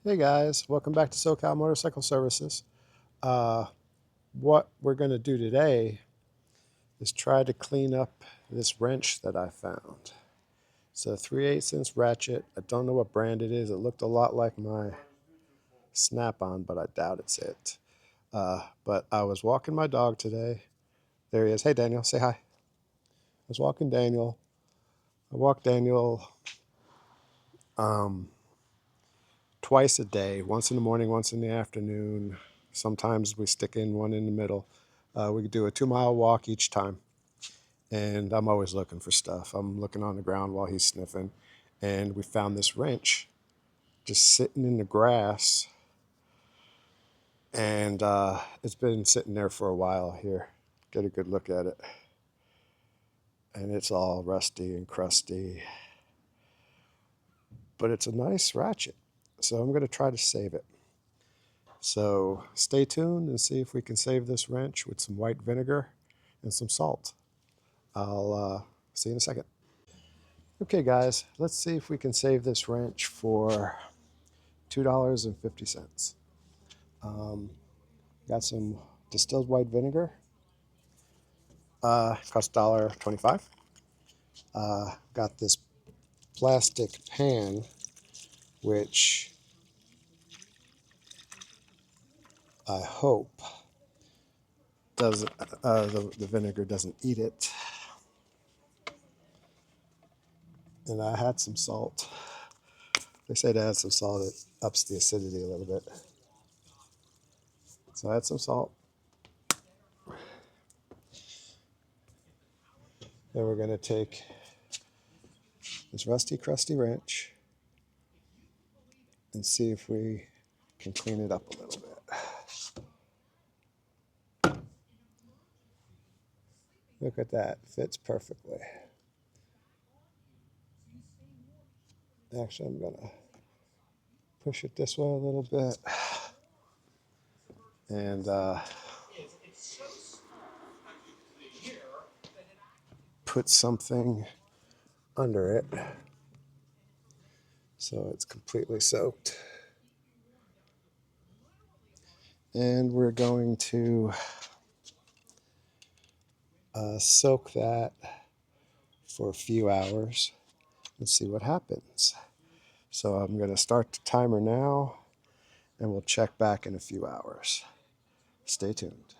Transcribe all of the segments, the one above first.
Hey guys, welcome back to SoCal Motorcycle Services. Uh, what we're going to do today is try to clean up this wrench that I found. It's a 3/8" ratchet. I don't know what brand it is. It looked a lot like my Snap-on, but I doubt it's it. But I was walking my dog today. There he is. Hey Daniel, say hi. I was walking Daniel. I walk Daniel um, twice a day, once in the morning, once in the afternoon. Sometimes we stick in one in the middle. We do a 2-mile walk each time, and I'm always looking for stuff. I'm looking on the ground while he's sniffing, and we found this wrench just sitting in the grass, and it's been sitting there for a while. Here, get a good look at it, and it's all rusty and crusty, but it's a nice ratchet, so I'm going to try to save it. So stay tuned and see if we can save this wrench with some white vinegar and some salt. I'll see you in a second. Okay, guys, let's see if we can save this wrench for $2.50. Got some distilled white vinegar. Cost $1.25. Got this plastic pan, which I hope doesn't the vinegar doesn't eat it. And I had some salt. They say to add some salt, it ups the acidity a little bit. So I had some salt. Then we're going to take this rusty, crusty wrench and see if we can clean it up a little bit. Look at that, fits perfectly. Actually, I'm going to push it this way a little bit and put something under it so it's completely soaked. And we're going to soak that for a few hours and see what happens. So I'm going to start the timer now, and we'll check back in a few hours. Stay tuned.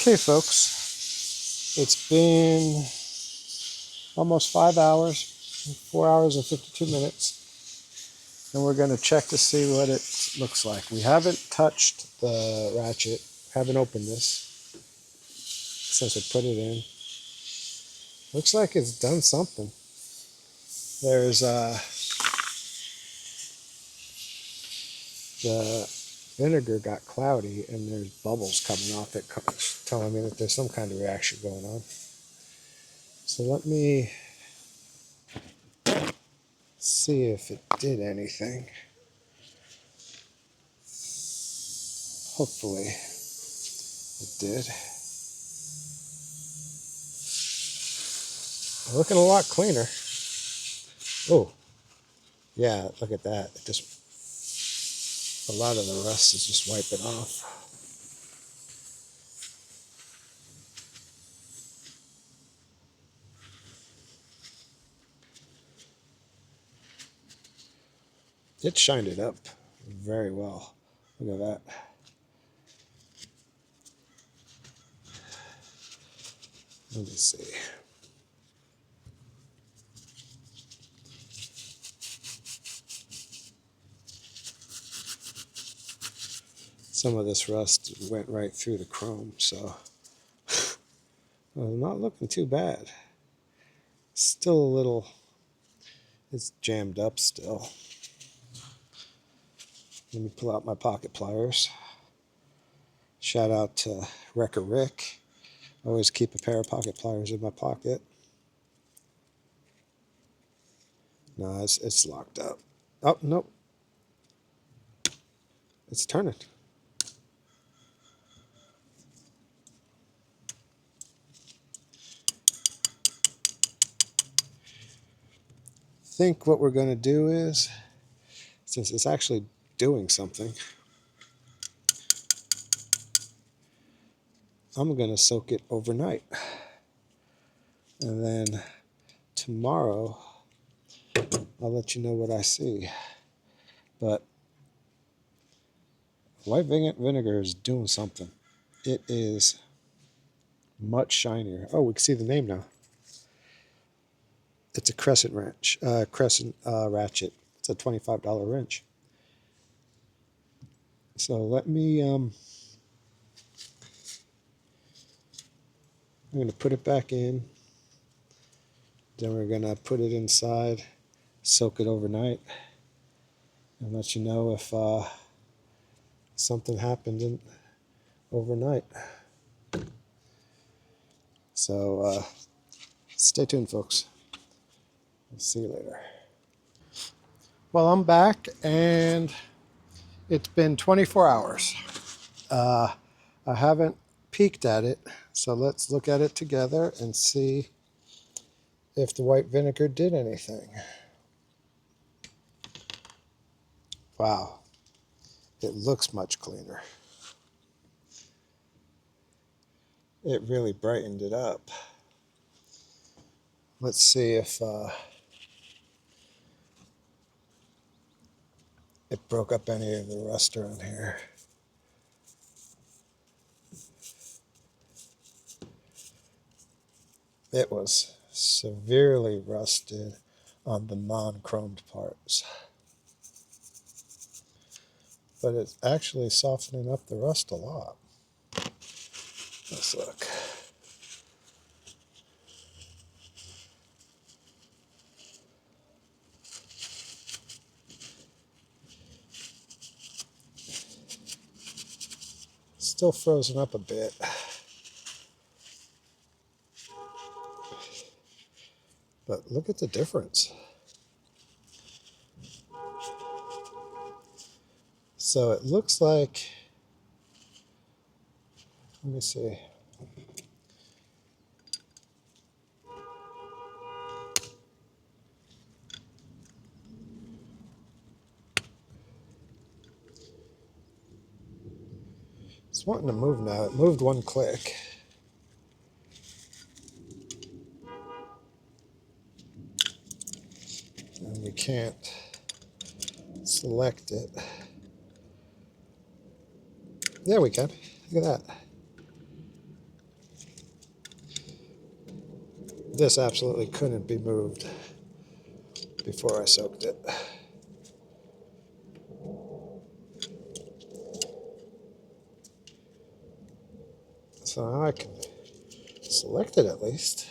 Okay, folks, it's been almost 5 hours, 4 hours and 52 minutes, and we're going to check to see what it looks like. We haven't touched the ratchet, haven't opened this since we put it in. Looks like it's done something. There's the vinegar got cloudy and there's bubbles coming off it, telling me that there's some kind of reaction going on. So let me see if it did anything. Hopefully it did. Looking a lot cleaner. Oh, yeah, look at that. It just, a lot of the rust is just wiping off. It shined it up very well. Look at that. Let me see. Some of this rust went right through the chrome, so well, not looking too bad. Still a little, it's jammed up still. Let me pull out my pocket pliers. Shout out to Wrecker Rick. I always keep a pair of pocket pliers in my pocket. No, it's locked up. Oh, nope. It's turning. I think what we're going to do is, since it's actually doing something, I'm going to soak it overnight. And then tomorrow, I'll let you know what I see. But white vinegar is doing something. It is much shinier. Oh, we can see the name now. It's a crescent ratchet. It's a $25 wrench. So let me, I'm going to put it back in. Then we're going to put it inside, soak it overnight, and let you know if something happened overnight. So stay tuned, folks. See you later. Well, I'm back, and it's been 24 hours. I haven't peeked at it, so let's look at it together and see if the white vinegar did anything. Wow, it looks much cleaner. It really brightened it up. Let's see if it broke up any of the rust around here. It was severely rusted on the non-chromed parts. But it's actually softening up the rust a lot. Let's look. Still frozen up a bit. But look at the difference. So it looks like, let me see. It's wanting to move now. It moved one click. And we can't select it. Yeah, we can. Look at that. This absolutely couldn't be moved before I soaked it. So now I can select it at least.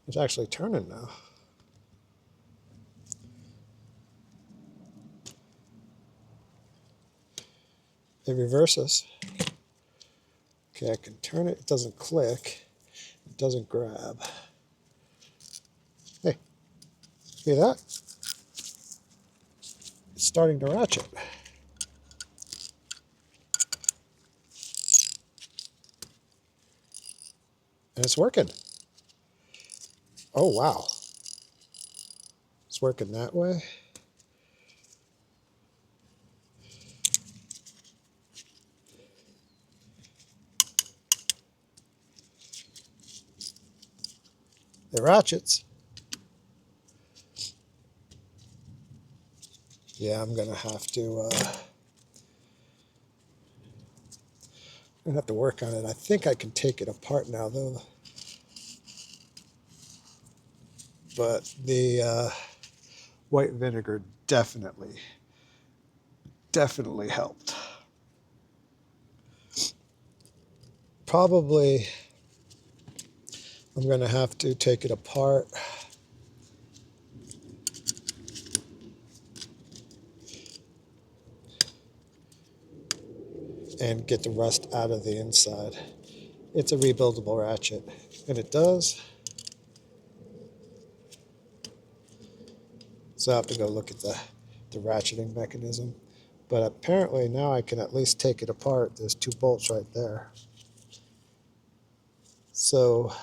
It's actually turning now. It reverses. Okay, I can turn it. It doesn't click. It doesn't grab. Hey, see that? It's starting to ratchet. And it's working. Oh, wow. It's working that way. It ratchets. Yeah, I'm gonna have to work on it. I think I can take it apart now, though. But the white vinegar definitely helped. Probably I'm gonna have to take it apart. and get the rust out of the inside. It's a rebuildable ratchet, and it does. So I have to go look at the ratcheting mechanism. But apparently now I can at least take it apart. There's 2 bolts right there. So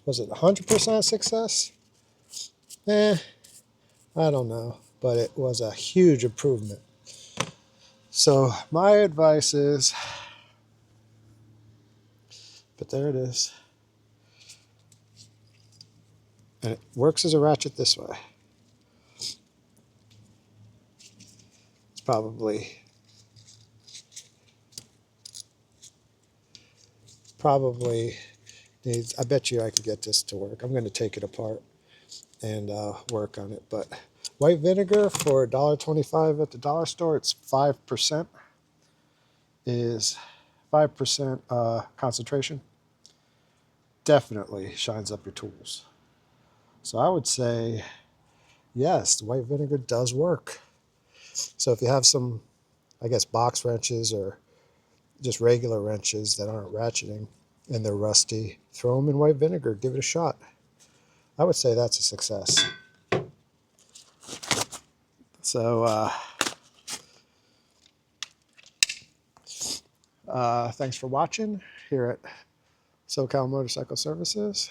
was it 100% success? I don't know. But it was a huge improvement. So my advice is, but there it is. And it works as a ratchet this way. It's probably needs, I bet you I could get this to work. I'm going to take it apart and work on it. But white vinegar for $1.25 at the dollar store, it's 5%, is 5% concentration. Definitely shines up your tools. So I would say, yes, the white vinegar does work. So if you have some, I guess, box wrenches or just regular wrenches that aren't ratcheting and they're rusty, throw them in white vinegar, give it a shot. I would say that's a success. So thanks for watching here at SoCal Motorcycle Services.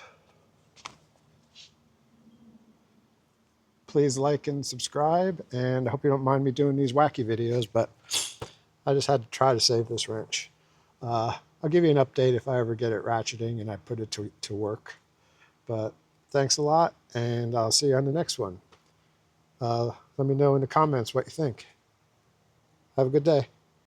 Please like and subscribe, and I hope you don't mind me doing these wacky videos, but I just had to try to save this wrench. I'll give you an update if I ever get it ratcheting and I put it to work. But thanks a lot, and I'll see you on the next one. Let me know in the comments what you think. Have a good day.